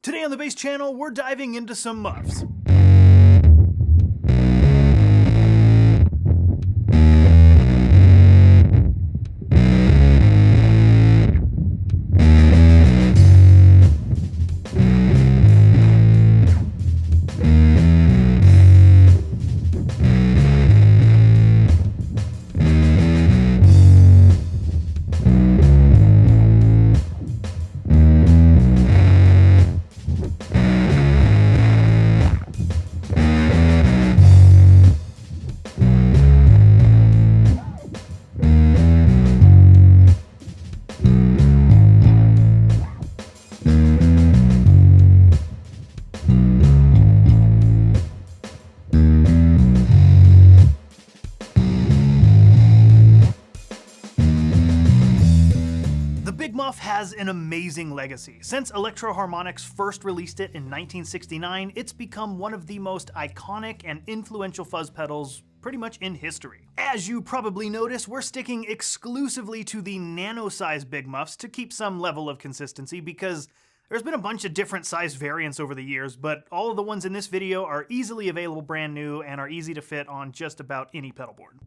Today on the Bass Channel, we're diving into some muffs. Big Muff has an amazing legacy. Since Electro-Harmonix first released it in 1969, it's become one of the most iconic and influential fuzz pedals pretty much in history. As you probably noticed, we're sticking exclusively to the nano-size Big Muffs to keep some level of consistency because there's been a bunch of different size variants over the years, but all of the ones in this video are easily available brand new and are easy to fit on just about any pedal board.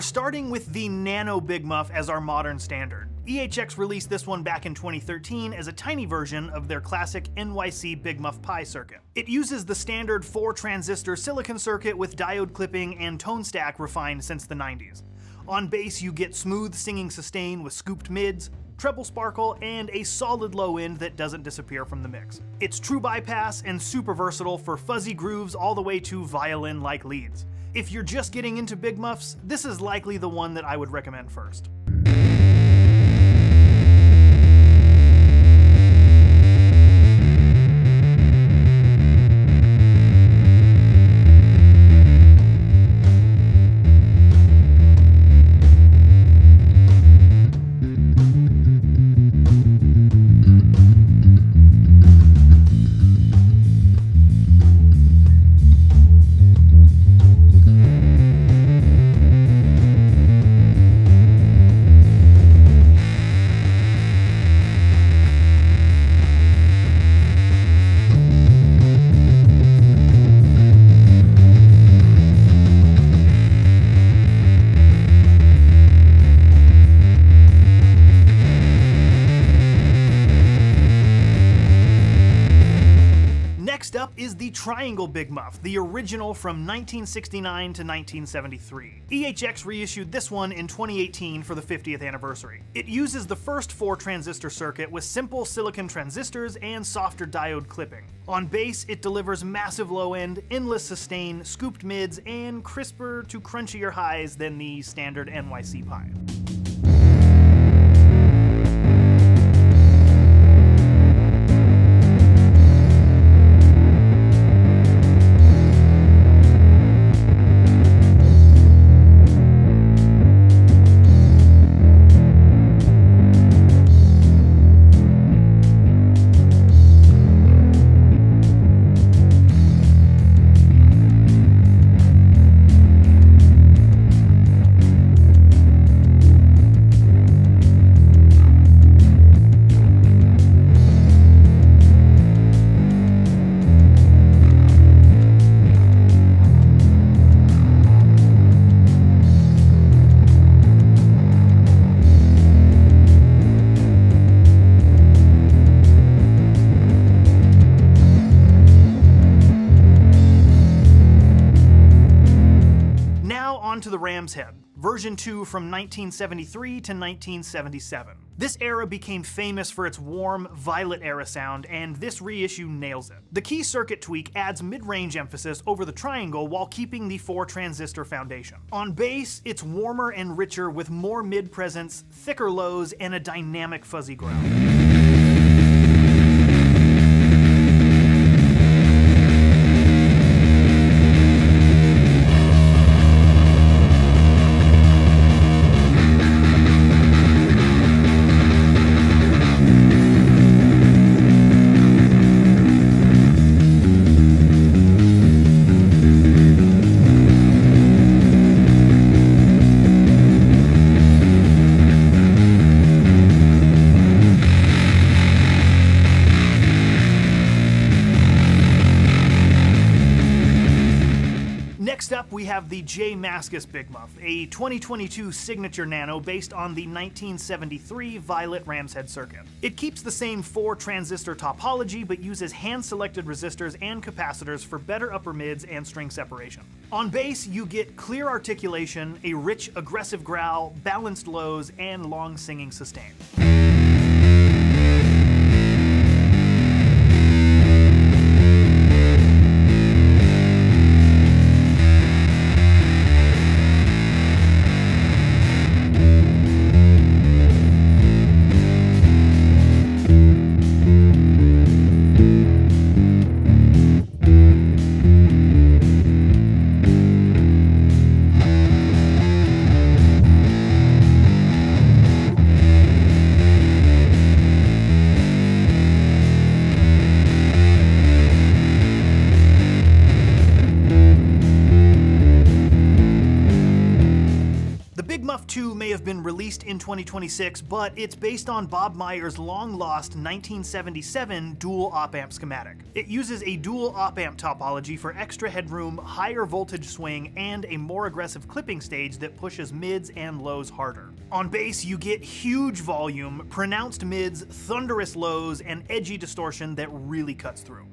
We're starting with the Nano Big Muff as our modern standard. EHX released this one back in 2013 as a tiny version of their classic NYC Big Muff Pi circuit. It uses the standard 4-transistor silicon circuit with diode clipping and tone stack refined since the 90s. On bass, you get smooth singing sustain with scooped mids, treble sparkle, and a solid low end that doesn't disappear from the mix. It's true bypass and super versatile for fuzzy grooves all the way to violin-like leads. If you're just getting into Big Muffs, this is likely the one that I would recommend first. Next up is the Triangle Big Muff, the original from 1969 to 1973. EHX reissued this one in 2018 for the 50th anniversary. It uses the first 4-transistor circuit with simple silicon transistors and softer diode clipping. On bass, it delivers massive low end, endless sustain, scooped mids, and crisper to crunchier highs than the standard NYC Pi. to the ram's head, version 2 from 1973 to 1977. This era became famous for its warm, violet era sound, and this reissue nails it. The key circuit tweak adds mid-range emphasis over the triangle while keeping the 4-transistor foundation. On bass, it's warmer and richer with more mid presence, thicker lows, and a dynamic fuzzy growl. Next up, we have the Mascis Big Muff, a 2022 signature nano based on the 1973 Violet Ram's Head circuit. It keeps the same 4-transistor topology, but uses hand-selected resistors and capacitors for better upper mids and string separation. On bass, you get clear articulation, a rich, aggressive growl, balanced lows, and long singing sustain. Muff 2 may have been released in 2026, but it's based on Bob Meyer's long-lost 1977 dual op-amp schematic. It uses a dual op-amp topology for extra headroom, higher voltage swing, and a more aggressive clipping stage that pushes mids and lows harder. On bass, you get huge volume, pronounced mids, thunderous lows, and edgy distortion that really cuts through.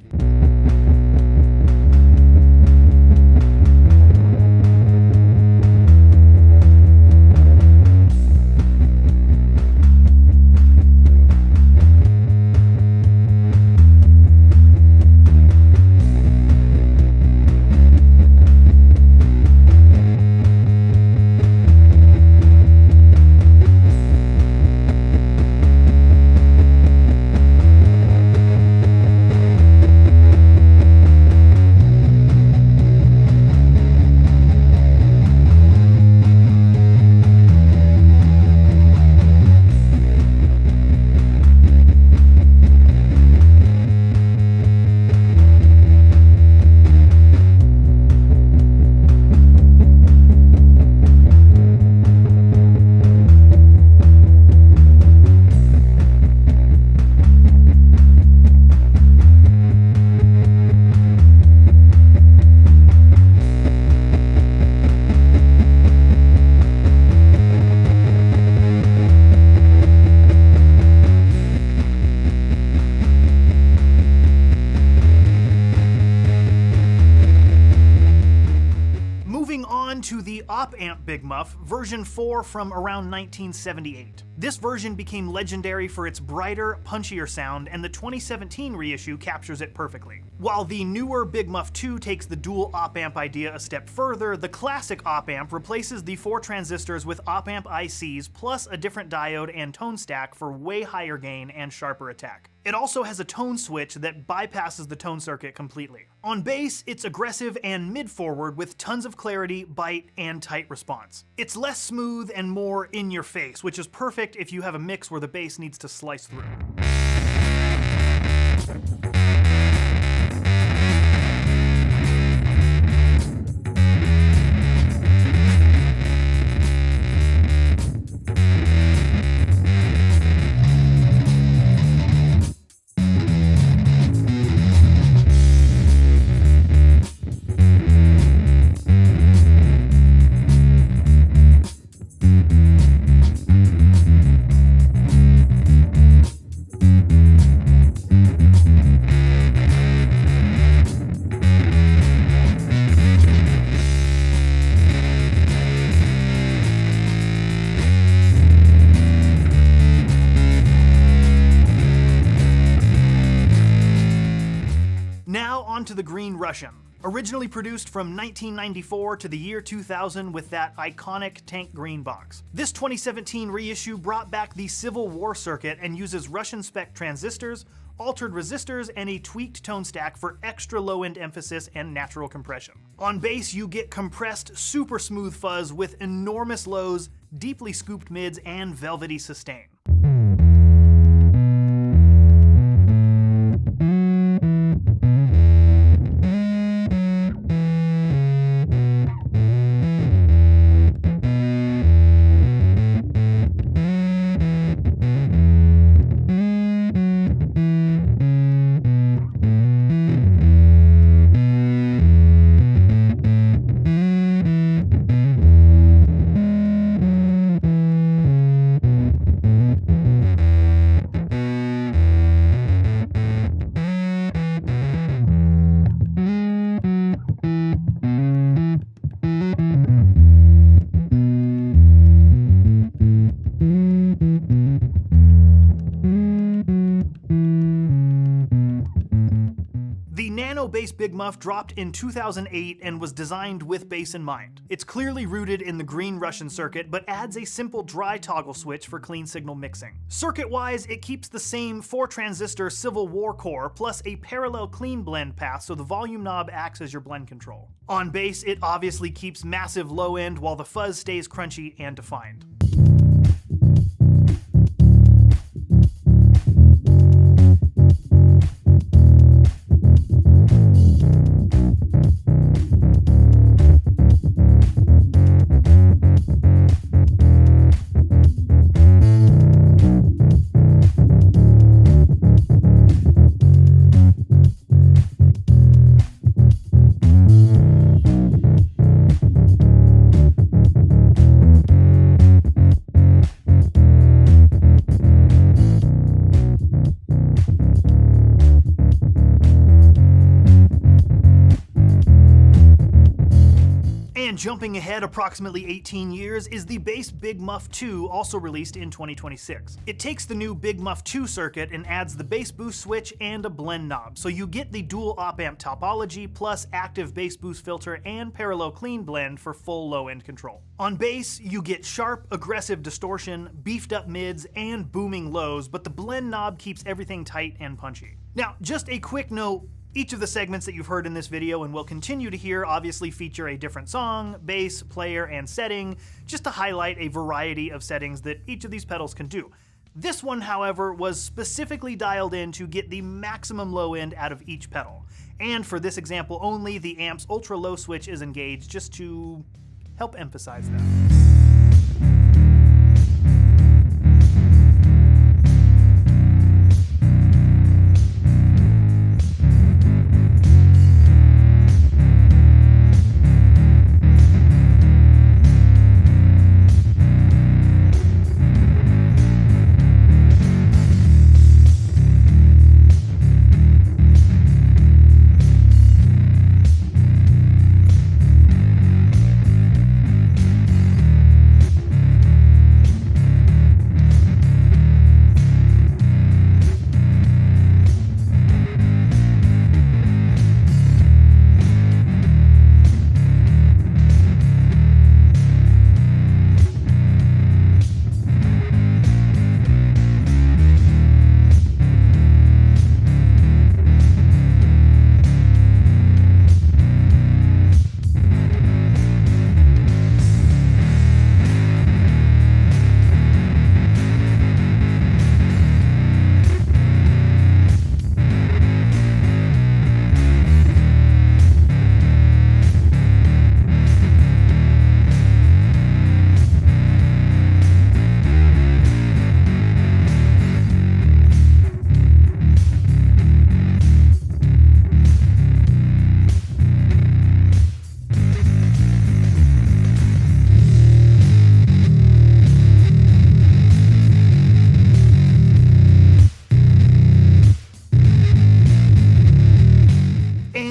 To the op-amp Big Muff, version 4 from around 1978. This version became legendary for its brighter, punchier sound, and the 2017 reissue captures it perfectly. While the newer Big Muff 2 takes the dual op-amp idea a step further, the classic op-amp replaces the 4 transistors with op-amp ICs plus a different diode and tone stack for way higher gain and sharper attack. It also has a tone switch that bypasses the tone circuit completely. On bass, it's aggressive and mid-forward with tons of clarity, bite, and tight response. It's less smooth and more in your face, which is perfect if you have a mix where the bass needs to slice through. the Green Russian. Originally produced from 1994 to the year 2000 with that iconic tank green box. This 2017 reissue brought back the Civil War circuit and uses Russian spec transistors, altered resistors, and a tweaked tone stack for extra low-end emphasis and natural compression. On bass, you get compressed, super smooth fuzz with enormous lows, deeply scooped mids, and velvety sustain. Nano Big Muff dropped in 2008 and was designed with bass in mind. It's clearly rooted in the Green Russian circuit, but adds a simple dry toggle switch for clean signal mixing. Circuit-wise, it keeps the same 4-transistor Civil War core, plus a parallel clean blend path, so the volume knob acts as your blend control. On bass, it obviously keeps massive low end, while the fuzz stays crunchy and defined. Jumping ahead approximately 18 years is the bass Big Muff 2, also released in 2026. It takes the new Big Muff 2 circuit and adds the bass boost switch and a blend knob, so you get the dual op-amp topology plus active bass boost filter and parallel clean blend for full low-end control. On bass, you get sharp, aggressive distortion, beefed up mids, and booming lows, but the blend knob keeps everything tight and punchy. Now, just a quick note, each of the segments that you've heard in this video and will continue to hear obviously feature a different song, bass, player, and setting, just to highlight a variety of settings that each of these pedals can do. This one, however, was specifically dialed in to get the maximum low end out of each pedal. And for this example only, the amp's ultra low switch is engaged just to help emphasize that.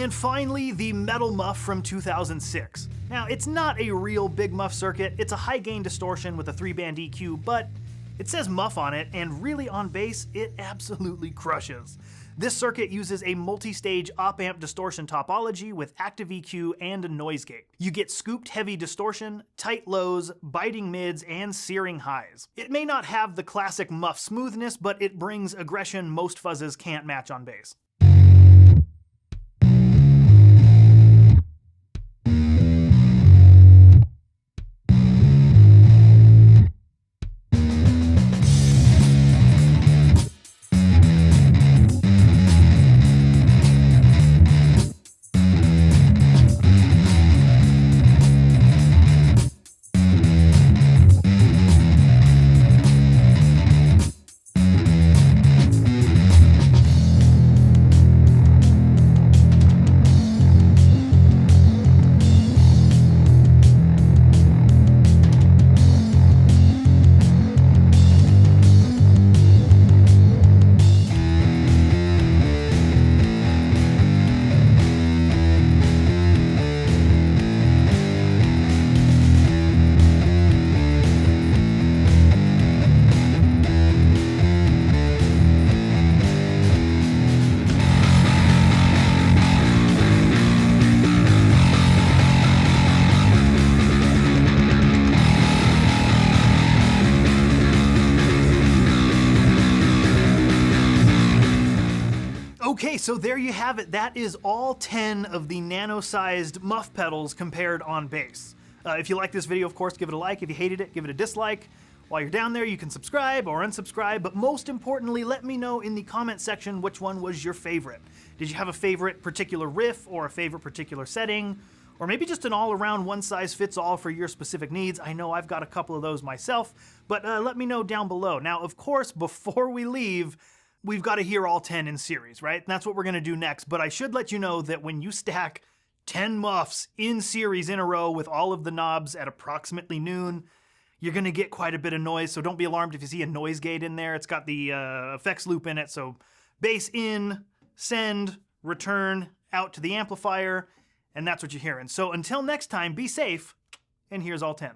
Finally, the Metal Muff from 2006. Now, it's not a real Big Muff circuit, it's a high-gain distortion with a 3-band EQ, but it says Muff on it, and really on bass, it absolutely crushes. This circuit uses a multi-stage op-amp distortion topology with active EQ and a noise gate. You get scooped heavy distortion, tight lows, biting mids, and searing highs. It may not have the classic muff smoothness, but it brings aggression most fuzzes can't match on bass. Okay, so there you have it. That is all 10 of the nano-sized muff pedals compared on bass. If you like this video, of course, give it a like. If you hated it, give it a dislike. While you're down there, you can subscribe or unsubscribe, but most importantly, let me know in the comment section which one was your favorite. Did you have a favorite particular riff or a favorite particular setting? Or maybe just an all-around one-size-fits-all for your specific needs? I know I've got a couple of those myself, but let me know down below. Now, of course, before we leave, we've got to hear all 10 in series, right? And that's what we're going to do next, but I should let you know that when you stack 10 muffs in series in a row with all of the knobs at approximately noon, you're going to get quite a bit of noise, so don't be alarmed if you see a noise gate in there. It's got the effects loop in it, so bass in, send, return, out to the amplifier, and that's what you're hearing. So until next time, be safe, and here's all 10.